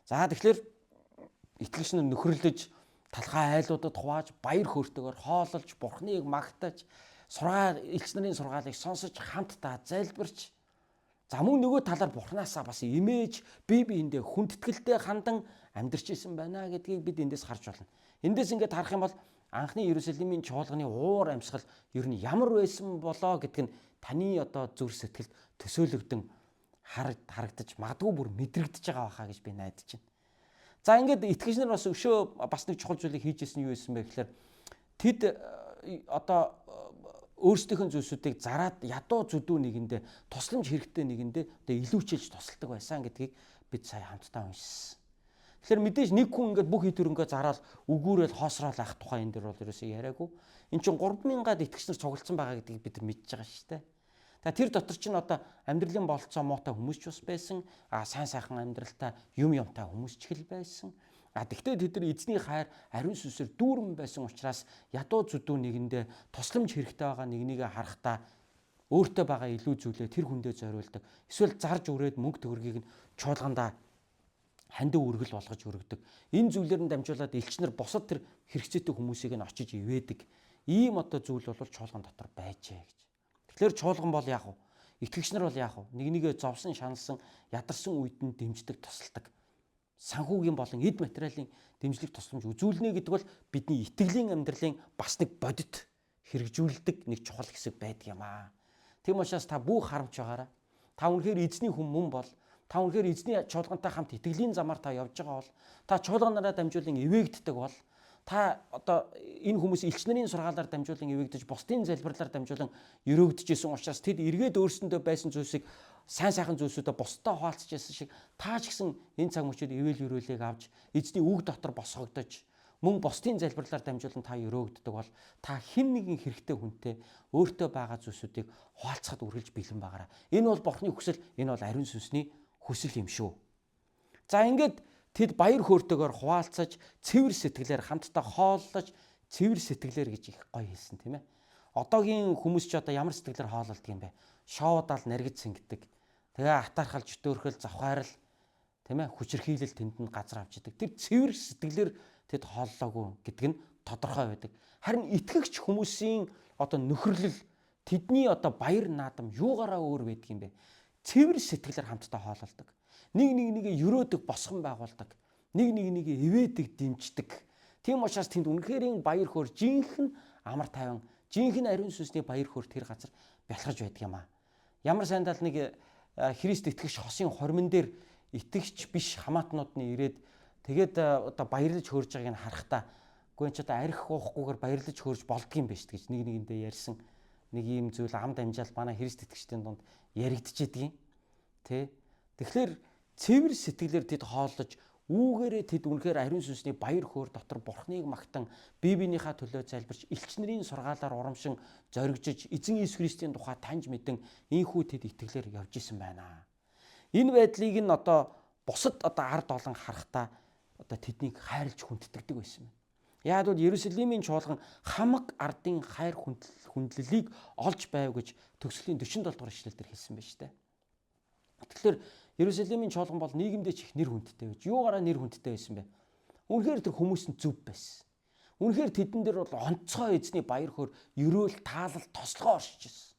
За тэгэхээр итгэгч нар нөхрөлдөж, талхай айлуудад хувааж, баяр хөөртэйгээр хоололж, Бурхныг магтаж, элч нарын сургаалыг сонсож, хамтдаа залбирч, за мөн нөгөө талаар Бурхнаасаа бас имэж, бие биендээ хүндэтгэлтэй хандан амьдарч исэн байна гэдгийг бид эндээс харж байна. Эндээс ингээд харах юм бол анхны Иерусалимийн чуулганы уур амьсгал ер нь ямар байсан болоо гэдг нь таны одоо зүрх сэтгэлд төсөөлөгдөн харагдаж магадгүй бүр мэдрэгдэж байгаа байхаа гэж би найдаж байна. За ингээд итгэгч нар бас өшөө бас нэг чухал зүйлийг хийжсэн юу байсан бэ гэхээр тэд одоо өөрсдийнх нь зүйлсүүдийг зараад ядуу зүдүү нэгэндээ тусламж хэрэгтэй нэгэндээ одоо илүүчилж тусалдаг байсан гэдгийг бид сая хамтдаа уншсан. Тэгэхээр мэдээж нэг хүн ингээд бүх хитөрөнгөө зараал өгүүрэл хоосрол ах тухай энэ дэр бол ерөөсөө яриаггүй. Эн чинь 3000-аад итгэгч нар цугласан байгаа гэдгийг бид нар мэдж байгаа шүү дээ. За тэр дотор чинь одоо амьдралын бололцоо муутай хүмүүс ч бас байсан. Сайн сайхан амьдралтай юм юмтай хүмүүс ч хэл байсан. Тэгтээ тэд нар эзний хайр ариун сүнсээр дүүрэн байсан учраас ядуу зүдүү нэгэндээ тусламж хэрэгтэй байгаа нэгнийг харахтаа өөртөө байгаа илүү зүйлээ тэр хүндээ зориулдаг. Эсвэл зарж өрөөд мөнгө төгрөгийг нь чуулгандаа хандив үргэл болгож өргөдөг. Энэ зүйлээр нь дамжуулаад элч нар бусад тэр хэрэгцээтэй хүмүүсийг нь очиж ивэдэг. Ийм одоо зүйл бол чуулган дотор байжээ гэж. Тэгэхээр чуулган бол яах вэ? Итгэгч нар бол яах вэ? Нэгнийгээ зовсон, шаналсан, ядарсан үед нь дэмждэг, тусалдаг. Санхүүгийн болон эд материалын дэмжлэг тусламж үзүүлнэ гэдэг бол бидний итгэлийн амьдралын бас нэг бодит хэрэгжүүлдэг нэг чухал хэсэг байдаг юм аа. Тийм учраас та бүх харамж байгаараа. Та үнэхээр эзний хүн мөн бол та үнэхээр эзний чуулгантай хамт итгэлийн замаар та явж байгаа бол та чуулганаараа дамжуулан эвээгддэг бол та одоо энэ хүмүүс элч нарын сургаалаар дамжуулан эвээгдэж бусдын залбирлаар дамжуулан өрөөгдөжсэн учраас тэд эргээд өөрсөндөө байсан зүйлсийг сайн сайхан зүйлсүүдэд бусдаа хуваалцаж байсан шиг та ч гэсэн энэ цаг мөчид ивэл өрөөлийг авч эзний үг дотор босгогдож мөн бусдын залбирлаар дамжуулан та өрөөгддөг бол та хэн нэгэн хэрэгтэй хүнтэй өөртөө байгаа зүйлсүүдийг хуваалцахад үргэлж бэлэн байгаарай. Энэ бол Бурхны хүсэл, энэ бол ариун сүнсний хүсэл юм шүү. За ингээд тэд баяр хөөртэйгээр хуваалцаж, цэвэр сэтгэлээр хамтдаа хооллож, цэвэр сэтгэлээр гэж их гоё хэлсэн тийм ээ. Одоогийн хүмүүс ч одоо ямар сэтгэлээр хоололдог юм бэ? Шоудаал наргиж сэнгдэг. Тэгээ атаархал, жөтөөрхөл, завхаарл тийм ээ, хүчирхийлэл тэнд нь газар авч идэг. Тэр цэвэр сэтгэлээр тэд хооллоогүй гэдэг нь тодорхой байдаг. Харин итгэгч хүмүүсийн одоо нөхөрлөл, тэдний одоо баяр наадам юугаараа өөр байдаг юм бэ? Цэвэр сэтгэлээр хамтдаа хоололдог. Нэг нэгээ өрөөдөг, босгон байгуулдаг. Нэг нэгээ ивэдэг, дэмждэг. Тийм учраас тэнд үнэхээр баяр хөөр, жинхэнэ амар тайван, жинхэнэ ариун сүнсний баяр хөөр тэр газар бялхаж байдаг юм аа. Ямар сайндаа л нэг Христ итгэгч хосын хормон дээр итгэгч биш хамаатнууд нь ирээд тэгээд одоо баярлаж хөөрж байгааг нь харахтаа үгүй энэ ч одоо арх уухгүйгээр баярлаж хөөрж болдго юм биш гэж нэг нэгэндээ ярьсан нэг ийм зүйл амд амжаал манай Христ итгэгчдийн дунд яригдчихэд юм тий. Тэгэхээр цэвэр сэтгэлээр тэд хооллож үүгээрээ тэд үнэхээр ариун сүнсний баяр хөөр дотор Бурхныг магтан Библийнхаа төлөө залбирч элч нарын сургаалаар урамшин зоригжиж эзэн Иесус Христийн тухай таньж мэдэн ийхүү тэд итгэлээр явж исэн байна. Энэ байдлыг нь одоо бусад одоо ард олон харахтаа одоо тэднийг хайрлж хүндэтгдэг байсан байна. Яг бол Иерусалимийн чуулган хамаг ардын хайр хүндлэлийг олж байв гэж төгсгөлийн 47 дугаар ишлэлдэр хэлсэн байна шүү дээ. Тэгэхээр Иерусалимийн чуулган бол нийгэмдээ ч их нэр хүндтэй байж. Юугаараа нэр хүндтэй байсан бэ? Үнэхээр тэр хүмүүс нь зөв байсан. Үнэхээр тэдэн дээр бол онцгой эзний баяр хөөр, ерөөл, таалал, тослогоо оршиж ирсэн.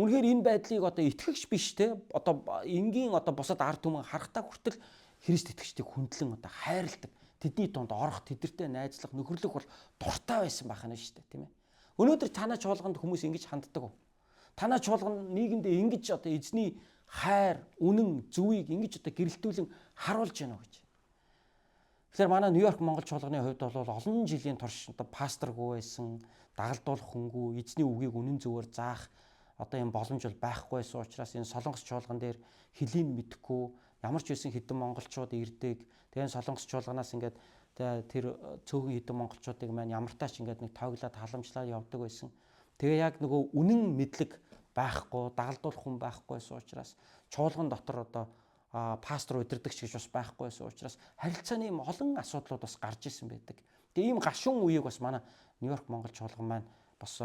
Үнэхээр энэ байдлыг одоо итгэгч биш те одоо энгийн одоо бусад ард түмэн харахтаа хүртэл Христ итгэгчдийг хүндлэн одоо хайрладаг. Тэдний дунд орох, тэдэртэй найзлах, нөхөрлөх бол дуртай байсан байхана шүү дээ, тийм ээ. Өнөөдөр танаа чуулганд хүмүүс ингэж ханддаг уу? Танаа чуулган нийгэмдээ ингэж одоо эзний хайр, үнэн, зөвийг ингэж одоо гэрэлтүүлэн харуулж байна уу гэж. Тэгэхээр манай Нью-Йорк Монгол чуулганы хувьд бол олон жилийн турш одоо пасторгүй байсан, дагалдуулах хүнгүй, эзний үгийг үнэн зөвөөр заах одоо юм боломж бол байхгүй байсан учраас энэ Солонгос чуулган дээр хэлийг мэдэхгүй ямар ч байсан хэдэн монголчууд ирдэг. Тэгээд Солонгос чуулганаас ингээд тэр цөөхөн хэдэн монголчуудыг маань ямар тач ингээд нэг тооглоод халамжлаад явдаг байсан. Тэгээ яг нөгөө үнэн мэдлэг байхгүй, дагалдуулах хүн байхгүй байсан учраас чуулган дотор одоо пастор удирдагч гэж бас байхгүй байсан учраас харилцааны юм олон асуудлууд бас гарч исэн байдаг. Тэгээ ийм гашуун үеийг бас манай Нью-Йорк Монгол чуулган маань бас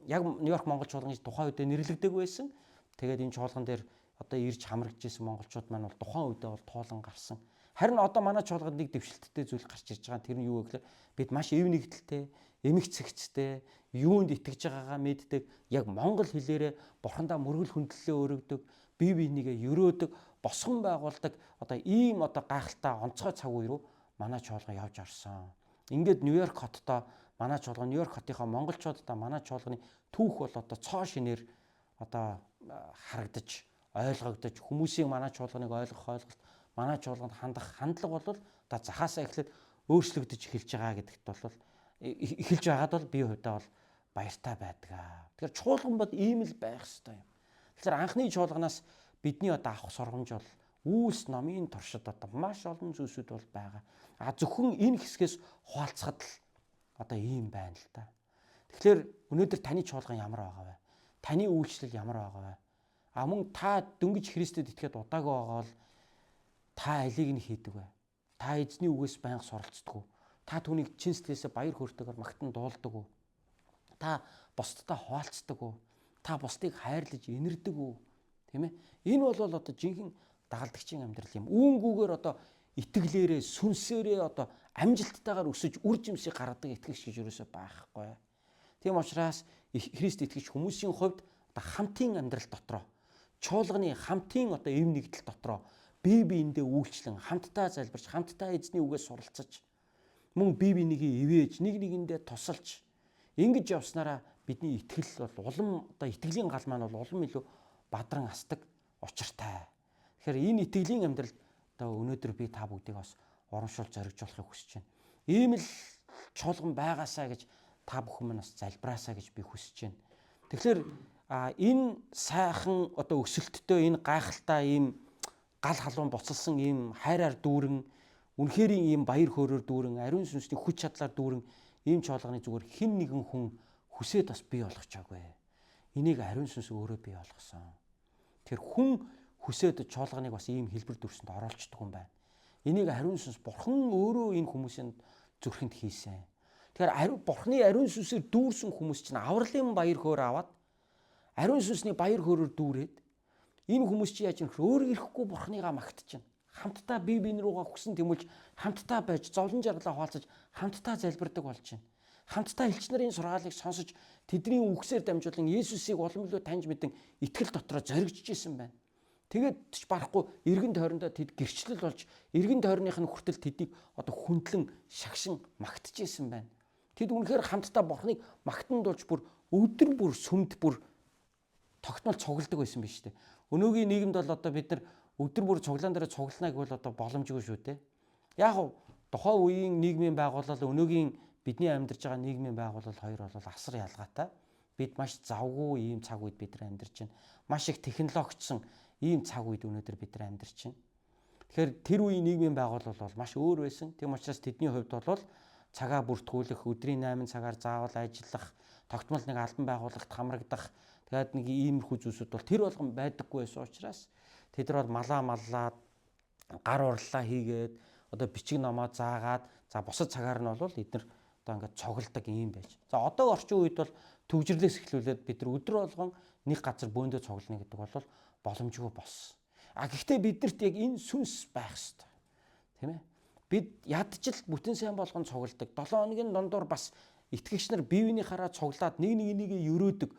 яг Нью-Йорк Монгол чуулганы тухайн үедээ нэрлэгдэг байсан. Тэгээд энэ чуулган дээр одоо ирж хамрагдж исэн монголчууд маань бол тухайн үедээ бол туулан гарсан. Харин одоо манай чуулганд нэг дэвшилттэй зүйл гарч ирж байгаа. Тэр нь юу вэ гэхээр бид маш эв нэгдэлтэй, эмх цэгцтэй, юунд итгэж байгаагаа мэддэг, яг монгол хэлээрээ бурхандаа мөргөл хүндлэлээ өргөдөг, бие бинийгээ өрөөдөг, босгон байгуулдаг одоо ийм одоо гайхалтай онцгой цаг үе рүү манай чуулган явж орсон. Ингээд Нью-Йорк хоттой манай чуулган, Нью-Йорк хотынхаа монголчуудаа манай чуулганы түүх бол одоо цоо шинээр одоо харагдаж, ойлгогдож, хүмүүсийн манай чуулганыг ойлгох ойлголт, манай чуулганд хандах хандлага бол одоо захаасаа эхлээд өөрчлөгдөж эхэлж байгаа гэдэгт бол эхэлж байгаад бол би хувьдаа бол баяртай байдаг. Тэгэхээр чуулган бод ийм л байх ёстой юм. Тэгэхээр анхны чуулганаас бидний одоо авах сургамж бол Үйлс номын туршид одоо маш олон зүйлсүүд бол байгаа. Зөвхөн энэ хэсгээс хуалцахад л одоо ийм байна л та. Тэгэхээр өнөөдөр таны чуулган ямар байгаа вэ? Таны үйлчлэл ямар байгаа вэ? Мөн та дөнгөж Христэд итгээд удаагүй байгаа бол та алийг нь хийдэг вэ? Та эзний үгээс байнга суралцдаг уу? Та түүнийг чин сэтгэлээсээ баяр хөөртэйгээр магтан дуулдаг уу? Та бусдад хуваалцдаг уу? Та бусдыг хайрлаж инэрдэг үү? Тийм ээ? Энэ бол одоо жинхэнэ дагалдагчийн амьдрал юм. Үүнгүүгээр одоо итгэлээрээ, сүнсээрээ одоо амжилттайгаар өсөж үр жимсийг гаргадаг итгэгч гэж юусоо байхгүй. Тийм учраас Христ итгэгч хүмүүсийн хувьд одоо хамтын амьдрал дотроо, чуулганы хамтын одоо эв нэгдэл дотроо бие биендээ үйлчлэн хамтдаа залбирч, хамтдаа эзний үгээс суралцаж, мөн бие бинийгээ ивэж, нэг нэгэндээ тусалж ингэж явснараа бидний итгэл бол улам одоо итгэлийн гал маань бол улам илүү бадран асдаг учиртай. Тэгэхээр энэ итгэлийн амьдрал одоо өнөөдөр би та бүгдийг бас урамшуул зоригж болохыг хүсэж байна. Ийм л чуулган байгаасаа гэж та бүхэн минь бас залбираасаа гэж би хүсэж байна. Тэгэхээр энэ сайхан одоо өсөлттэй, энэ гайхалтай ийм гал халуун буцалсан ийм хайраар дүүрэн үнэхээр ийм баяр хөөрөөр дүүрэн ариун сүнсний хүч чадлаар дүүрэн ийм чуулганы зүгээр хэн нэгэн хүн хүсээд бас бий болгочаагүй. Энийг ариун сүнс өөрөө бий болгосон. Тэр хүн хүсээд чуулганыг бас ийм хэлбэр дүрсэнд оруулцдаг юм байна. Энийг ариун сүнс бурхан өөрөө энэ хүмүүсийн зүрхэнд хийсэн. Тэгэхээр бурханы ариун сүнсээр дүүрсэн хүмүүс чинь авралын баяр хөөр аваад ариун сүнсний баяр хөөрөөр дүүрээд энэ хүмүүс чи яаж нөхөр өөр ирэхгүй бурханыгаа магтчихна. Хамтдаа бие биен руугаа хүсэн тэмүүлж хамтдаа байж зовлон жаргалаа хаалцаж хамтдаа залбирдаг болж байна. Хамтдаа элч нарын сургаалыг сонсож тэдний үгсээр дамжуулан Есүсийг улам илүү таньж мэдэн итгэл дотроо зоригдж исэн байна. Тэгээд ч барахгүй эргэн тойрондоо тэд гэрчлэл болж эргэн тойрных нь хүртэл тэдийг одоо хүндлэн шагшин магтж исэн байна. Тэд үнэхээр хамтдаа бурхныг магтан дуулж бүр өдөр бүр сүмд бүр тогтмол цугладаг байсан биз дээ. Өнөөгийн нийгэмд бол одоо бид нар өдөр бүр цуглаан дээр цуглана гэвэл одоо боломжгүй шүү дээ. Яг нь тухайн үеийн нийгмийн байгууллал өнөөгийн бидний амьдарч байгаа нийгмийн байгууллал хоёр бол асар ялгаатай. Бид маш завгүй ийм цаг үед бид нар амьдарч байна. Маш их технологичсон ийм цаг үед өнөөдөр бид нар амьдарч байна. Тэгэхээр тэр үеийн нийгмийн байгууллал бол маш өөр байсан. Тийм учраас тэдний хувьд бол цагаа бүртгүүлэх, өдрийн 8 цагаар заавал ажиллах, тогтмол нэг албан байгууллагт хамрагдах, тэгээд нэг иймэрхүү зүйлсүүд бол тэр болгон байдаггүй байсан учраас тэд нар бол маллаад гар урлаа хийгээд одоо бичиг номоо заагаад за бусад цагаар нь бол эдгээр одоо ингээд цоглдог юм байж. За одоо орчин үед бол төвжирлээс эхлүүлээд бид нар өдөр болгон нэг газар бөөндөө цоглоно гэдэг бол боломжгүй болсон. Гэхдээ биднэрт яг энэ сүнс байх ёстой. Тийм ээ. Бид ядчил бүтэн сайн болгон цугладаг. 7 хоногийн дундуур бас итгэгч нар бие биенийхаараа цуглаад нэг нэгээ өрөөдөг.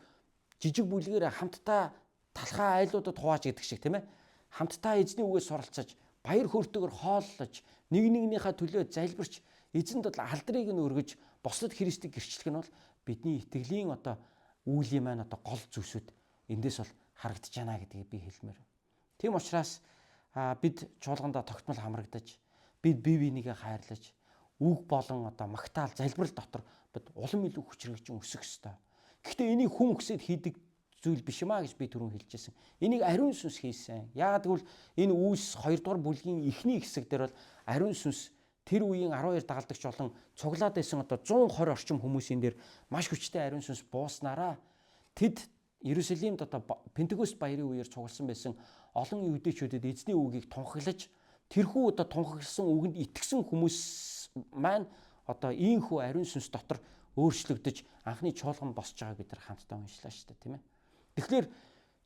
Жижиг бүлгээр хамтдаа талхаа айлуудад хувааж гэдэг шиг тийм ээ. Хамтдаа эзний үгээс суралцаж, баяр хөөртэйгээр хооллож, нэг нэгнийхээ төлөө залбирч, эзэнд алдрыг нь өргөж, бусдад Христийг гэрчлэх нь бол бидний итгэлийн одоо үүлийн маань одоо гол зүйлсүүд эндээс бол харагдаж байна гэдгийг би хэлмээр. Тийм учраас бид чуулгандаа тогтмол хамрагдаж, бид бие бинийгээ хайрлаж, үг болон одоо магтаал залбирал дотор бид улам илүү хүчрхэгжин өсөх ёстой. Гэхдээ энийг хүн хүсээд хийдэг зүйл биш юмаа гэж би түрүүн хэлжсэн. Энийг ариун сүнс хийсэн. Яагаад гэвэл энэ Үүс 2 дугаар бүлгийн эхний хэсэг дээр бол ариун сүнс тэр үеийн 12 дагалдагч болон цуглаад байсан одоо 120 орчим хүмүүсийн дээр маш хүчтэй ариун сүнс бууснараа тэд Иерусалимд одоо Пентекост баярын үеэр цугласан байсан олон юудэчүүдэд эзний үгийг тунхаглаж тэрхүү одоо тунхагласан үгэнд итгэсэн хүмүүс маань одоо ийхүү ариун сүнс дотор өөрчлөгдөж анхны чуулган босч байгааг бид нар хамтдаа уншлаа шүү дээ, тийм ээ. Тэгэхээр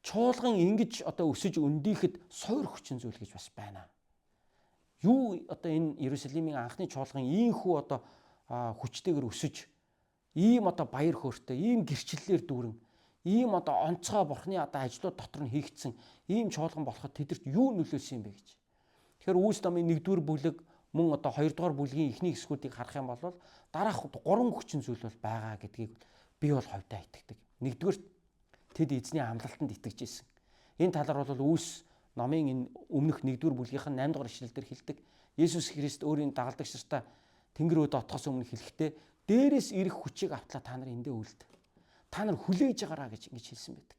чуулган ингэж одоо өсөж өндийхэд суур хүчин зүйл гэж бас байна. Юу одоо энэ Иерусалимийн анхны чуулган ийхүү одоо хүчтэйгээр өсөж ийм одоо баяр хөөртэй, ийм гэрчлэлээр дүүрэн, ийм одоо онцгой бурхны одоо ажлууд дотор нь хийгдсэн ийм чуулган болоход тэдэрт юу нөлөөлсөн юм бэ гэж. Тэгэхээр Үүс номын 1-р бүлэг мөн одоо 2-р бүлгийн эхний хэсгүүдийг харах юм бол дараах 3 хүчин зүйл бол байгаа гэдгийг би бол ховдоо итгэдэг. Нэгдүгээр тэд эзний амлалтанд итгэж ирсэн. Энэ талаар бол Үүс номын энэ өмнөх 1-р бүлгийнх нь 8-р ишлэлдэр хэлдэг. Есүс Христ өөрийн дагалдагч нартаа Тэнгэр өөдөө отохоос өмнө хэлэхдээ дээрээс ирэх хүчийг автлаа та нар эндээ үлд. Та нар хүлээж агараа гэж ингэж хэлсэн байдаг.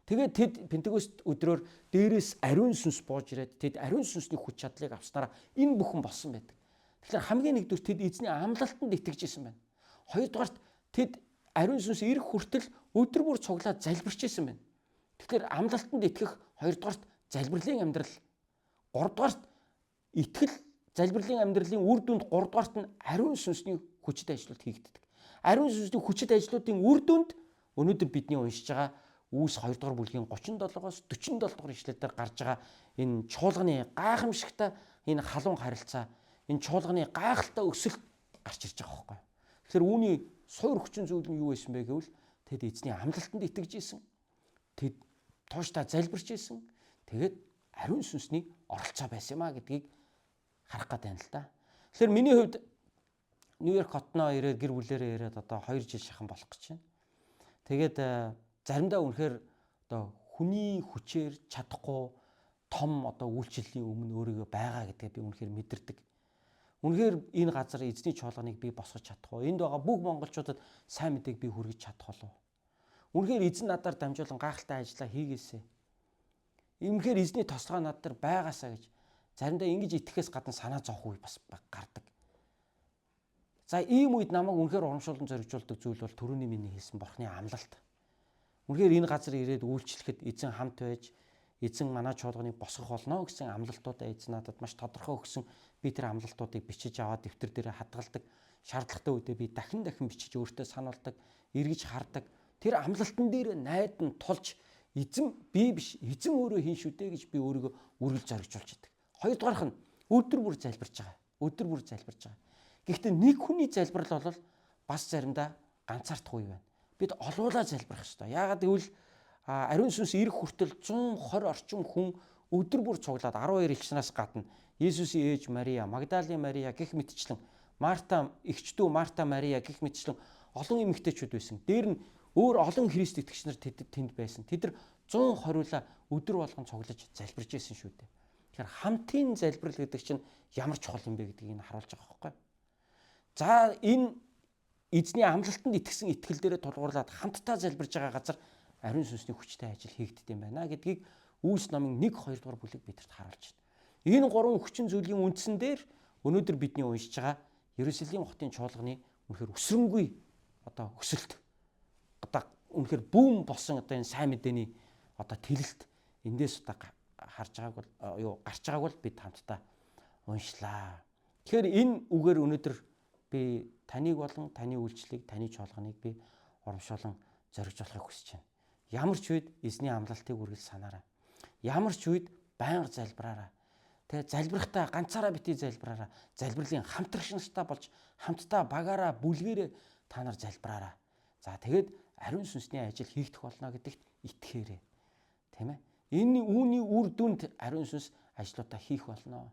Тэгээд тэд Пентекост өдрөөр дээрээс ариун сүнс бууж ирээд тэд ариун сүнсний хүч чадлыг авснараа энэ бүхэн болсон байдаг. Тэгэхээр хамгийн нэгдүгээр тэд эзний амлалтанд итгэж ирсэн байна. Хоёрдугаарт тэд ариун сүнс ирэх хүртэл өдөр бүр цуглаад залбирч ирсэн байна. Тэгэхээр амлалтанд итгэх хоёрдугаарт залбирлын амьдрал, гуравдугаарт итгэл залбирлын амьдралын үр дүнд гуравдугаарт нь ариун сүнсний хүчит ажлууд хийгддэг. Ариун сүнсний хүчит ажлуудын үр дүнд өнөөдөр бидний уншиж байгаа Үүс 2 дугаар бүлгийн 37-оос 47 дугаар ишлэлээр гарч байгаа энэ чуулганы гайхамшигтай энэ халуун харилцаа, энэ чуулганы гайхалтай өсөлт гарч ирж байгаа байхгүй. Тэгэхээр үүний суур хүчин зүйл нь юу байсан бэ гэвэл тэд эзний амлалтанд итгэж исэн. Тэд тууштай залбирч исэн. Тэгээд ариун сүнсний оролцоо байсан юмаа гэдгийг харах гэдэг юм л да. Тэгэхээр миний хувьд Нью-Йорк хотноо ирээд гэр бүлээрээ ирээд одоо 2 жил шахан болох гэж байна. Тэгээд заримдаа үнэхээр одоо хүний хүчээр чадахгүй том одоо үйлчлэлийн өмнө өөрийгөө байгаа гэдгээ би үнэхээр мэдэрдэг. Үнэхээр энэ газар эзний чуулганыг би босгож чадахгүй. Энд байгаа бүх монголчуудад сайн мэдээг би хүргэж чадах болов. Үнэхээр эзэн надаар дамжуулан гайхалтай ажиллаа хийгээсэй. Үнэхээр эзний тослогоо над дээр байгаасаа гэж Заримдаа ингэж итгэхээс гадна санаа зовх үе бас гардаг. За ийм үед намайг үнэхээр урамшуулан зоригжуулдаг зүйл бол түрүүний миний хэлсэн Бурхны амлалт. Үнэхээр энэ газар ирээд үйлчлэхэд эзэн хамт байж эзэн манай чуулганыг босгох болно гэсэн амлалтуудаа эзэн надад маш тодорхой өгсөн. Би тэр амлалтуудыг бичиж аваад дэвтэр дээр хадгалдаг. Шаардлагатай үедээ би дахин бичиж өөртөө сануулдаг, эргэж хардаг. Тэр амлалтан дээр найдан тулж эзэн би биш, эзэн өөрөө хийн шүү дээ гэж би өөрийгөө үргэлж зоригжуулж идэг. Хоёрдугаарх нь өдөр бүр залбирж байгаа. Өдөр бүр залбирж байгаа. Гэхдээ нэг хүний залбирал бол бас заримдаа ганцаардах үе байна. Бид олуулаа залбирах ёстой. Яагаад гэвэл ариун сүнс ирэх хүртэл 120 орчим хүн өдөр бүр цуглаад 12 эгч нараас гадна Есүсийн ээж Мария, Магдалийн Мария гэх мэтчлэн Марта, эгчдүү Марта, Мария гэх мэтчлэн олон эмэгтэйчүүд байсан. Дээр нь өөр олон Христ итгэгч нар тэнд байсан. Тэд нар 120-уулаа өдөр болгон цуглаж залбирж байсан шүү дээ. Тэгэхээр хамтын залбирал гэдэг чинь ямар чухал юм бэ гэдгийг харуулж байгаа байхгүй юу? За энэ эзний амлалтанд итгэсэн итгэл дээрээ тулгуурлаад хамтдаа залбирж байгаа газар ариун сүнсний хүчтэй ажил хийгддэг юм байна гэдгийг Үлс номын 1-2 дугаар бүлэг бидэрт харуулж байна. Энэ гурван хүчин зүйлийн үндсэн дээр өнөөдөр бидний уншиж байгаа Ерүсалим хотын чуулганы үнэхээр өсрөнгүй өсөлт үнэхээр бүүн болсон энэ сайн мэдээний тэлэлт эндээс харж байгааг бол гарч байгааг бол бид хамтдаа уншлаа. Тэгэхээр энэ үгээр өнөөдөр би таныг болон таны үйлчлэгийг, таны чуулганыг би урамшуулан зоригжуулахыг хүсэж байна. Ямар ч үед эзний амлалтыг үргэлж санаарай. Ямар ч үед байнга залбираарай. Тэгээ залбирахдаа ганцаараа битгий залбираарай. Залбирлын хамтрагч нартай болж хамтдаа багаараа бүлгээрээ та нар залбираарай. За тэгээд ариун сүнсний ажил хийгдэх болно гэдэгт итгэхээрэй. Тийм ээ. Энэ үүний үр дүнд ариун сүнс ажлуудаа хийх болно.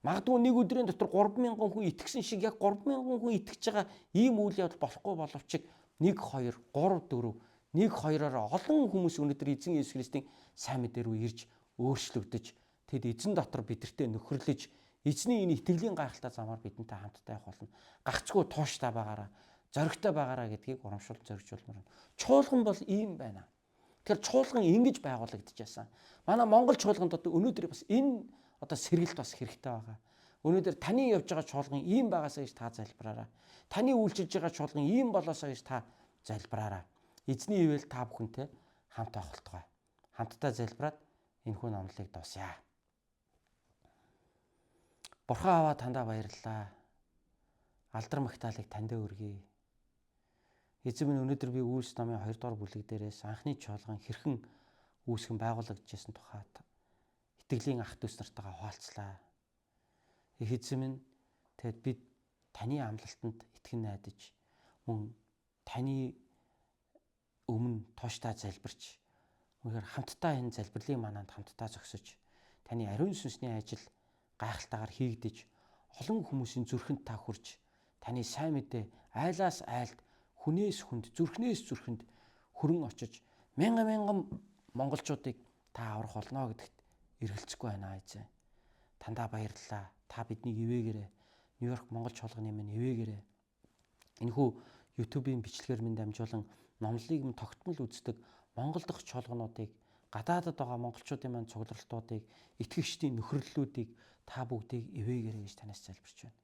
Магадгүй нэг өдрийн дотор 3,000 хүн итгэсэн шиг яг 3,000 хүн итгэж байгаа ийм үйл явдал болохгүй боловч 1, 2, 3, 4 1-2-ороо олон хүмүүс өнөөдөр эзэн Есүс Христийн сайн мэдээ рүү ирж өөрчлөгдөж тэд эзэн дотор бидэртээ нөхөрлөж эзний энэ итгэлийн гайхалтай замаар бидэнтэй хамтдаа явах болно. Гагцгүй тууштай байгаараа, зоригтой байгаараа гэдгийг урамшуулж зоригжуулмаар байна. Чуулган бол ийм байна. Тэгэхээр чуулган ингэж байгуулагдчихсан. Манай Монгол чуулганд өнөөдөр бас энэ сэргэлт бас хэрэгтэй байгаа. Өнөөдөр таны явж байгаа чуулган ийм байгаасаа гэж та залбираарай. Таны үйлчилж байгаа чуулган ийм болоосоо гэж та залбираарай. Эзний ивэл та бүхэнтэй хамт авахтугай. Хамтдаа залбираад энэхүү номлыг дуусъя. Бурхан аваа тандаа баярлалаа. Алдар магтаалыг танд өргөе. Эзэн минь өнөөдөр би Үлс номын 2 дугаар бүлэг дээрээс анхны чуулган хэрхэн үүсгэн байгуулагдажсэн тухай итгэлийн ах дүүс нартайгаа хуваалцлаа. Эзэн минь тэгэд бид таны амлалтанд итгэн найдаж мөн таны өмнө тууштай залбирч үнэхээр хамтдаа энэ залбирлын манаанд хамтдаа зогсож таны ариун сүнсний ажил гайхалтайгаар хийгдэж олон хүмүүсийн зүрхэнд та хүрч таны сайн мэдээ айлаас айлд хүнээс хүнд зүрхнээс зүрхэнд хүрэн очиж мянган монголчуудыг та аврах болно гэдэгт эргэлзэхгүй байна эзэн. Тандаа баярлалаа. Та биднийг ивээгээрэй. Нью-Йорк Монгол чуулганы минь ивээгээрэй. Энэхүү YouTube-ийн бичлэгээр минь дамжуулан номлыг минь тогтмол үздэг Монгол дахь чуулгануудыг, гадаадад байгаа монголчуудын маань цугларалтуудыг, итгэгчдийн нөхөрлөлүүдийг та бүгдийг ивээгээрэй гэж танаас залбирч байна.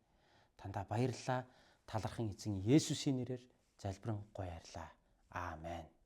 Тандаа баярлалаа. Талархан эзэн Есүсийн нэрээр залбирэн гуйарлаа. Аамен.